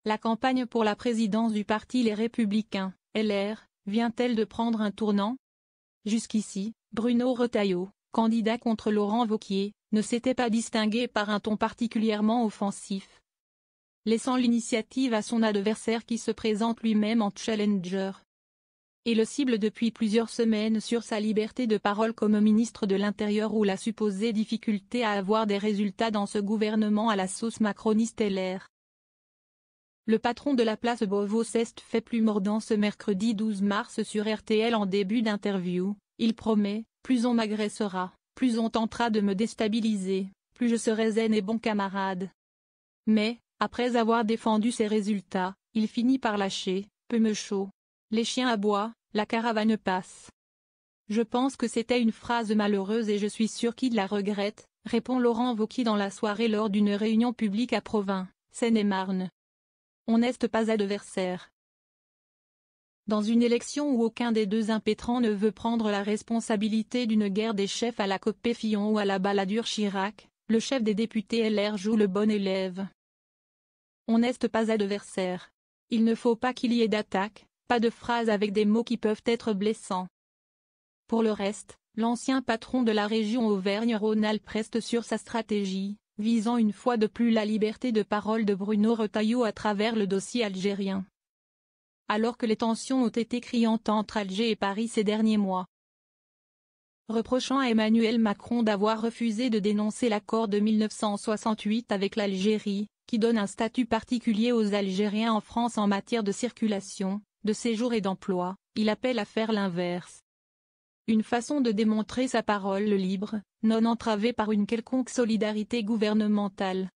La campagne pour la présidence du parti Les Républicains, LR, vient-elle de prendre un tournant? Jusqu'ici, Bruno Retailleau, candidat contre Laurent Wauquiez, ne s'était pas distingué par un ton particulièrement offensif, laissant l'initiative à son adversaire qui se présente lui-même en challenger et le cible depuis plusieurs semaines sur sa liberté de parole comme ministre de l'Intérieur ou la supposée difficulté à avoir des résultats dans ce gouvernement à la sauce macroniste LR. Le patron de la place Beauvau s'est fait plus mordant ce mercredi 12 mars sur RTL en début d'interview. Il promet, plus on m'agressera, plus on tentera de me déstabiliser, plus je serai zen et bon camarade. Mais, après avoir défendu ses résultats, il finit par lâcher, peu me chaud. Les chiens aboient, la caravane passe. Je pense que c'était une phrase malheureuse et je suis sûr qu'il la regrette, répond Laurent Wauquiez dans la soirée lors d'une réunion publique à Provins, Seine-et-Marne. On n'est pas adversaire. Dans une élection où aucun des deux impétrants ne veut prendre la responsabilité d'une guerre des chefs à la Copé-Fillon ou à la Balladur Chirac, le chef des députés LR joue le bon élève. On n'est pas adversaire. Il ne faut pas qu'il y ait d'attaque, pas de phrases avec des mots qui peuvent être blessants. Pour le reste, l'ancien patron de la région Auvergne-Rhône-Alpes reste sur sa stratégie, visant une fois de plus la liberté de parole de Bruno Retailleau à travers le dossier algérien. Alors que les tensions ont été criantes entre Alger et Paris ces derniers mois, reprochant à Emmanuel Macron d'avoir refusé de dénoncer l'accord de 1968 avec l'Algérie, qui donne un statut particulier aux Algériens en France en matière de circulation, de séjour et d'emploi, il appelle à faire l'inverse. Une façon de démontrer sa parole libre, non entravée par une quelconque solidarité gouvernementale.